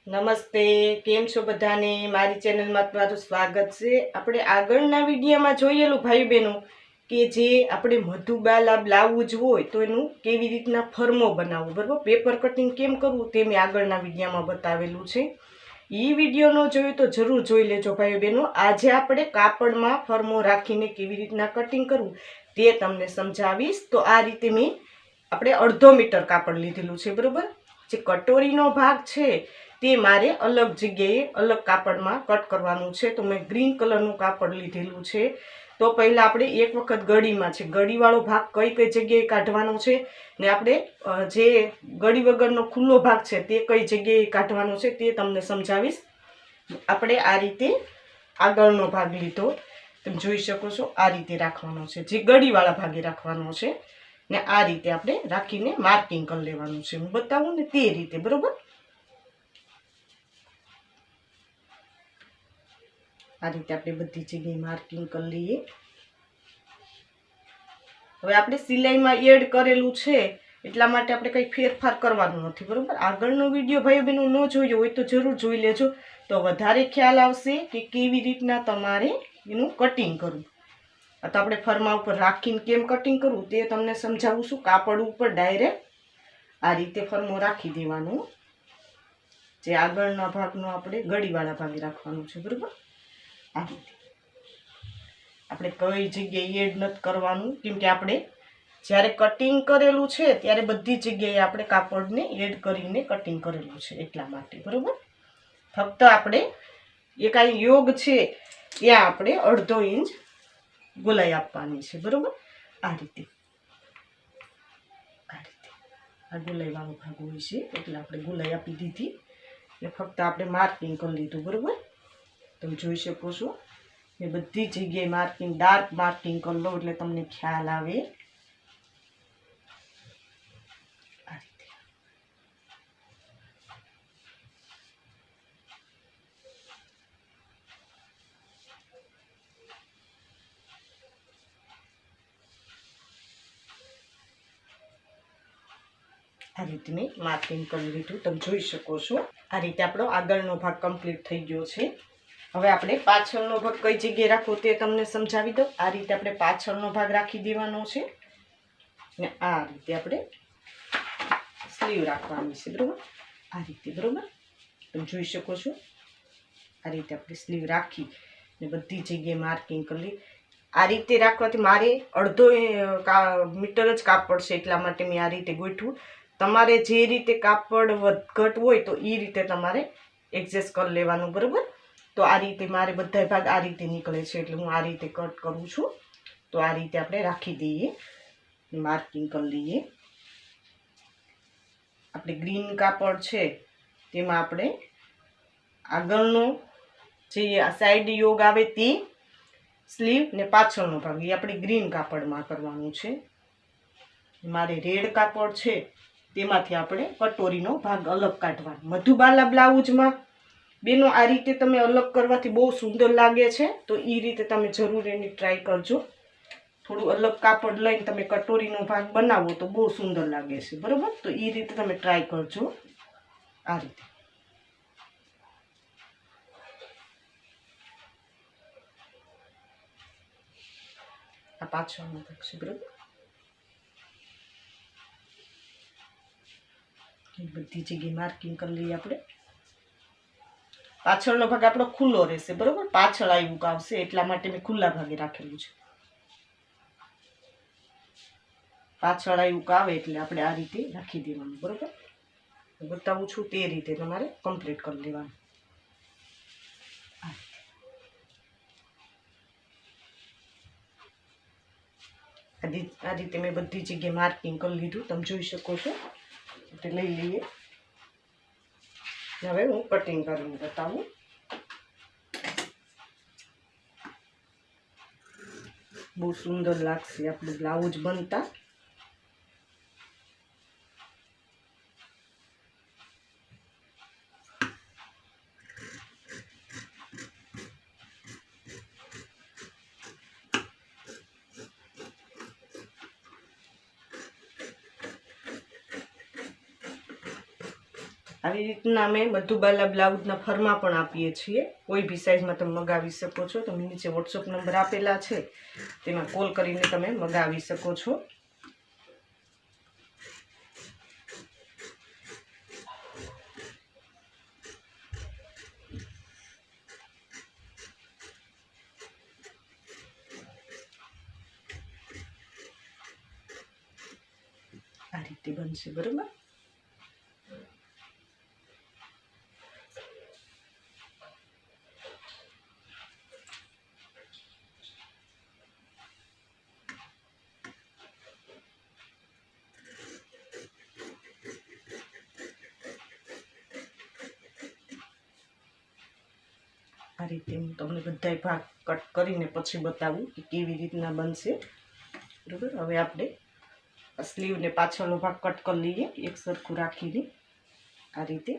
નમસ્તે, કેમ છો બધાને? મારી ચેનલમાં તમારું સ્વાગત છે। આપણે આગળના વિડીયોમાં જોયેલું ભાઈ બહેનો કે જે આપણે મધુબાલા બ્લાઉઝ હોય તો એનું કેવી રીતના ફર્મો બનાવવો, બરાબર, પેપર કટિંગ કેમ કરવું તે મેં આગળના વિડીયોમાં બતાવેલું છે। એ વિડીયો ન જોયું તો જરૂર જોઈ લેજો ભાઈ બહેનો। આજે આપણે કાપડમાં ફર્મો રાખીને કેવી રીતના કટિંગ કરવું તે તમને સમજાવીશ। તો આ રીતે મેં આપણે 1/2 મીટર કાપડ લીધેલું છે, બરાબર। જે કટોરીનો ભાગ છે તે મારે અલગ જગ્યાએ અલગ કાપડમાં કટ કરવાનું છે। તો મેં ગ્રીન કલરનું કાપડ લીધેલું છે। તો પહેલાં આપણે એક વખત ગળીમાં છે, ગળીવાળો ભાગ કઈ કઈ જગ્યાએ કાઢવાનો છે ને આપણે જે ગળી વગરનો ખુલ્લો ભાગ છે તે કઈ જગ્યાએ કાઢવાનો છે તે તમને સમજાવીશ। આપણે આ રીતે આગળનો ભાગ લીધો, તમે જોઈ શકો છો, આ રીતે રાખવાનો છે, જે ગળીવાળા ભાગે રાખવાનો છે ને આ રીતે આપણે રાખીને માર્કિંગ કરી લેવાનું છે। હું બતાવું ને તે રીતે, બરોબર। આ રીતે આપણે બધી જગ્યાએ માર્કિંગ કરી લઈએ। હવે આપણે સિલાઈમાં એડ કરેલું છે એટલા માટે આપણે કંઈ ફેરફાર કરવાનું નથી, બરોબર। આગળનો વિડીયો ભાઈ બહેનો ન જોયો હોય તો જરૂર જોઈ લેજો, તો વધારે ખ્યાલ આવશે કે કેવી રીતના તમારે એનું કટિંગ કરવું। તો આપણે ફરમા ઉપર રાખીને કેમ કટિંગ કરવું તે તમને સમજાવું છું। કાપડ ઉપર ડાયરેક્ટ આ રીતે ફરમો રાખી દેવાનું, જે આગળના ભાગનો આપણે ગળીવાળા ભાગે રાખવાનું છે, બરોબર। આ રીતે આપણે કઈ જગ્યાએ એડ નથી કરવાનું, કેમ કે આપણે જ્યારે કટિંગ કરેલું છે ત્યારે બધી જગ્યાએ આપણે કાપડને એડ કરીને કટિંગ કરેલું છે એટલા માટે, બરોબર। ફક્ત આપણે એ કાંઈ યોગ છે ત્યાં આપણે 1/2 ઇંચ ગોલાઈ આપવાની છે, બરોબર। આ રીતે આ ગોલાઈ વાળો ભાગ હોય છે એટલે આપણે ગોલાઈ આપી દીધી ને ફક્ત આપણે માર્કિંગ કરી લીધું, બરોબર। તમે જોઈ શકો છો એ બધી જગ્યાએ માર્કિંગ, ડાર્ક માર્કિંગ કરી લો એટલે તમને ખ્યાલ આવે। આ રીતે આ રીતે મેં માર્કિંગ કરી લીધું, તમે જોઈ શકો છો। આ રીતે આપણો આગળનો ભાગ કમ્પ્લીટ થઈ ગયો છે। હવે આપણે પાછળનો ભાગ કઈ જગ્યાએ રાખવો તે તમને સમજાવી દઉં। આ રીતે આપણે પાછળનો ભાગ રાખી દેવાનો છે ને આ રીતે આપણે સ્લીવ રાખવાની છે, બરોબર। આ રીતે, બરોબર, તમે જોઈ શકો છો। આ રીતે આપણે સ્લીવ રાખી ને બધી જગ્યાએ માર્કિંગ કરી। આ રીતે રાખવાથી મારે 1/2 મીટર જ કાપડ છે એટલા માટે મેં આ રીતે ગોઠવું। તમારે જે રીતે કાપડ વધઘટ હોય તો એ રીતે તમારે એડજસ્ટ કરી લેવાનું, બરોબર। તો આ રીતે મારે બધા ભાગ આ રીતે નીકળે છે એટલે હું આ રીતે કટ કરું છું। તો આ રીતે આપણે રાખી દઈએ, માર્કિંગ કરી લઈએ। આપણે ગ્રીન કાપડ છે તેમાં આપણે આગળનો જે સાઈડ યોગ આવે તે સ્લીવ ને પાછળનો ભાગ એ આપણે ગ્રીન કાપડમાં કરવાનું છે। મારે રેડ કાપડ છે તેમાંથી આપણે કટોરીનો ભાગ અલગ કાઢવાનો। મધુબાલા બ્લાઉઝમાં બેનો આ રીતે તમે અલગ કરવાથી બહુ સુંદર લાગે છે, તો એ રીતે તમે જરૂર એની ટ્રાય કરજો। થોડું અલગ કાપડ લઈને તમે કટોરીનો ભાગ બનાવો તો બહુ સુંદર લાગે છે, બરોબર। તો એ રીતે તમે ટ્રાય કરજો। આ રીતે આ પાછળનો ભાગ છે, બરોબર। બધી જગ્યાએ માર્કિંગ કરી લઈએ આપણે। પાછળનો ભાગ આપણો ખુલ્લો રહેશે, બરોબર, પાછળ આવ્યું આવશે એટલા માટે મેં ખુલ્લા ભાગે રાખેલું છે। પાછળ આવ્યું આવે એટલે આપણે આ રીતે રાખી દેવાનું, બરોબર। બતાવું છું તે રીતે તમારે કમ્પ્લીટ કરી લેવાનું। આ રીતે મેં બધી જગ્યાએ માર્કિંગ કરી લીધું, તમે જોઈ શકો છો। આપણે લઈ લઈએ, હવે હું કટિંગ કરીને બતાવું। બહુ સુંદર લાગશે આપણું બ્લાઉઝ બનતા। આવી રીતના અમે મધુબાલા બ્લાઉઝના ફરમાં પણ આપીએ છીએ. કોઈ બી સાઇઝમાં તમે મગાવી શકો છો. તમે નીચે વોટ્સઅપ નંબર આપેલા છે તેમાં કોલ કરીને તમે મગાવી શકો છો. આ રીતે બનશે, બરોબર. આ રીતે હું તમને બધાય ભાગ કટ કરીને પછી બતાવું કે કેવી રીતના બનશે, બરોબર. હવે આપણે સ્લીવને પાછળનો ભાગ કટ કરી લઈએ એક સરખું રાખીને આ રીતે.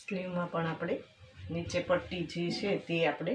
સ્લીવમાં પણ આપણે નીચે પટ્ટી જે છે તે આપણે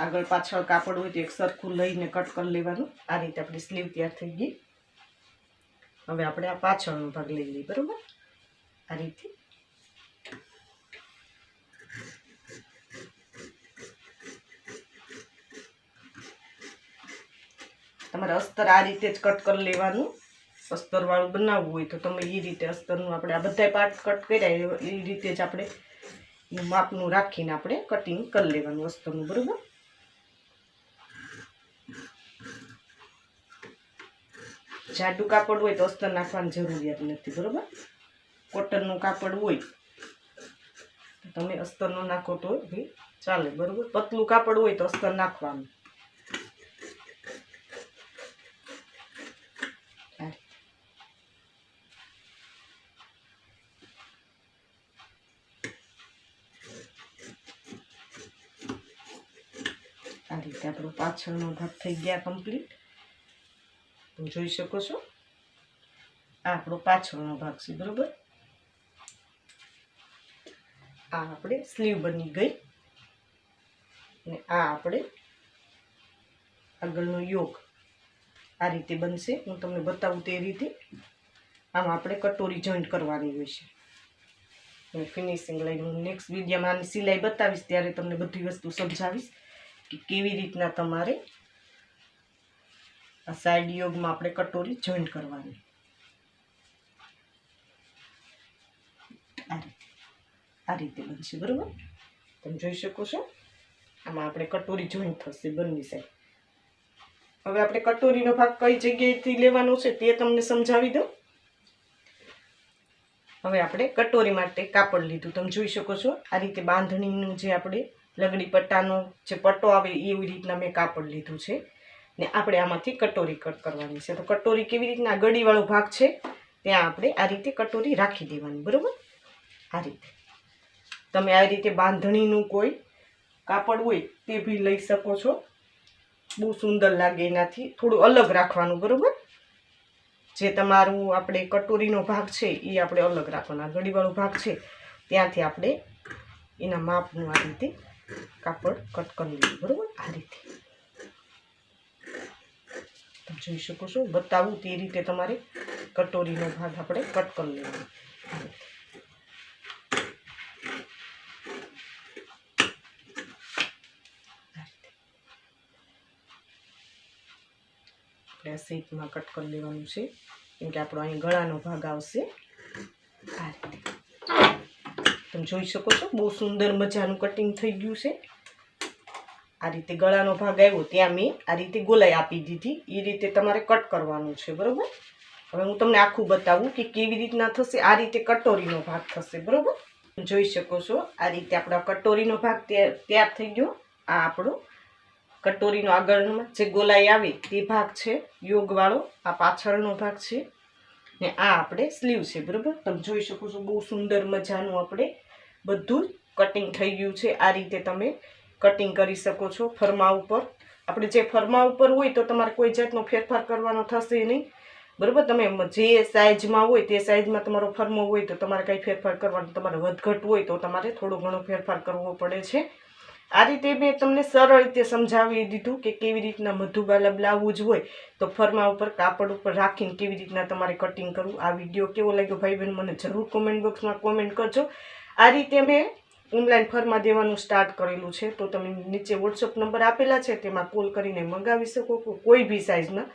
આગળ પાછળ કાપડ હોય તો એક સરખું લઈને કટ કરી લેવાનું. આ રીતે આપણી સ્લીવ તૈયાર થઈ ગઈ. હવે આપણે આ પાછળનો ભાગ લઈ લઈએ, બરોબર. આ રીતે તમારે અસ્તર આ રીતે જ કટ કરી લેવાનું. અસ્તરવાળું બનાવવું હોય તો તમે એ રીતે અસ્તરનું આપણે આ બધા પાર્ટ કટ કર્યા એ રીતે જ આપણે માપનું રાખીને આપણે કટિંગ કરી લેવાનું અસ્તરનું, બરોબર. જાડું કાપડ હોય તો અસ્તર નાખવાની જરૂરિયાત નથી, બરોબર. કોટનનું કાપડ હોય તો તમે અસ્તર ન નાખો તો બી ચાલે, બરોબર. પતલું કાપડ હોય તો અસ્તર નાખવાનું. આ રીતે આપણો પાછળનો ભાગ થઈ ગયા કમ્પ્લીટ. તમે જોઈ શકો છો આ આપણો પાછળનો ભાગ છે, બરોબર. આ આપણે સ્લીવ બની ગઈ અને આ આપણે આગળનો યોગ આ રીતે બનશે. હું તમને બતાવું તે રીતે. આમાં આપણે કટોરી જોઈન્ટ કરવાની હોય છે. ફિનિશિંગ લઈને હું નેક્સ્ટ વિડીયોમાં આની સિલાઈ બતાવીશ ત્યારે તમને બધી વસ્તુ સમજાવીશ કે કેવી રીતના તમારે આ સાઈડ યોગમાં આપણે કટોરી જોઈન્ટ કરવાની. આ રીતે બનશે, બરોબર. તમે જોઈ શકો છો આમાં આપણે કટોરી જોઈન્ટ થશે બંને સાઈડ. હવે આપણે કટોરીનો ભાગ કઈ જગ્યાએથી લેવાનો છે તે તમને સમજાવી દઉં. હવે આપણે કટોરી માટે કાપડ લીધું, તમે જોઈ શકો છો આ રીતે બાંધણીનું જે આપણે લગડી પટ્ટાનો જે પટ્ટો આવે એવી રીતના મેં કાપડ લીધું છે ને આપણે આમાંથી કટોરી કટ કરવાની છે. તો કટોરી કેવી રીતના ગળીવાળો ભાગ છે ત્યાં આપણે આ રીતે કટોરી રાખી દેવાની, બરોબર. આ રીતે તમે આ રીતે બાંધણીનું કોઈ કાપડ હોય તે બી લઈ શકો છો. બહુ સુંદર લાગે એનાથી. થોડું અલગ રાખવાનું, બરોબર. જે તમારું આપણે કટોરીનો ભાગ છે એ આપણે અલગ રાખવાનો. આ ગળીવાળો ભાગ છે ત્યાંથી આપણે એના માપનું આ રીતે કાપડ કટ કરી લીધું, બરોબર. આ રીતે તમે જોઈ શકો છો. બતાવું તે રીતે તમારે કટોરીનો ભાગ આપણે કટ કરી લેવાનો. આપણે આ શેપમાં કટ કરી લેવાનું છે કેમ કે આપણો અહીં ગળાનો ભાગ આવશે. આ રીતે તમે જોઈ શકો છો બહુ સુંદર મજાનું કટિંગ થઈ ગયું છે. આ રીતે ગળાનો ભાગ આવ્યો ત્યાં મેં આ રીતે ગોલાઈ આપી દીધી. એ રીતે તમારે કટ કરવાનું છે, બરોબર. હવે હું તમને આખું બતાવું કે કેવી રીતના થશે. આ રીતે કટોરીનો ભાગ થશે, બરોબર. જોઈ શકો છો આ રીતે આપણો કટોરીનો ભાગ તૈયાર થઈ ગયો. આ આપણો કટોરીનો આગળનો જે ગોલાઈ આવે તે ભાગ છે યોગવાળો, આ પાછળનો ભાગ છે ને આ આપણે સ્લીવ છે. બરાબર, તમે જોઈ શકો છો બહુ સુંદર મજાનું આપણે બધું કટિંગ થઈ ગયું છે. આ રીતે તમે કટિંગ કરી શકો છો. ફરમા ઉપર આપણે જે ફરમા ઉપર હોય તો તમારે કોઈ જાતનો ફેરફાર કરવાનો થશે નહીં. બરાબર, તમે જે સાઇઝમાં હોય તે સાઇઝમાં તમારો ફરમો હોય તો તમારે કંઈ ફેરફાર કરવાનો, તમારે વધઘટ હોય તો તમારે થોડો ઘણો ફેરફાર કરવો પડે છે. આ રીતે મેં તમને સરળ રીતે સમજાવી દીધું કે કેવી રીતના મધુબાલા બ્લાઉઝ હોય તો ફરમા ઉપર કાપડ ઉપર રાખીને કેવી રીતના તમારે કટિંગ કરવું. આ વિડીયો કેવો લાગ્યો ભાઈ બહેન મને જરૂર કોમેન્ટ બોક્સમાં કોમેન્ટ કરજો. આ રીતે મેં ઓનલાઈન ફરમા દેવાનું સ્ટાર્ટ કરેલું છે, તો તમે નીચે વોટ્સઅપ નંબર આપેલા છે તેમાં કોલ કરીને મંગાવી શકો. કોઈ બી સાઇઝના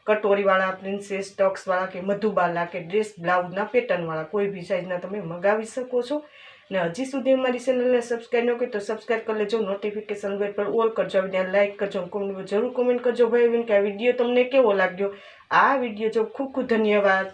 કટોરીવાળા, પ્રિન્સેસ ટક્સવાળા કે મધુબાલા કે ડ્રેસ બ્લાઉઝના પેટર્નવાળા કોઈ બી સાઇઝના તમે મંગાવી શકો છો. ને હજી સુધી અમારી ચેનલને સબસ્ક્રાઈબ ન કરી તો સબસ્ક્રાઈબ કરી લેજો. નોટિફિકેશન બેલ પર ઓલ કરજો, વિડીયો લાઇક કરજો, જરૂર કોમેન્ટ કરજો ભાઈ બહેન કે આ વિડીયો તમને કેવો લાગ્યો. આ વિડીયો જો ખૂબ ખૂબ ધન્યવાદ.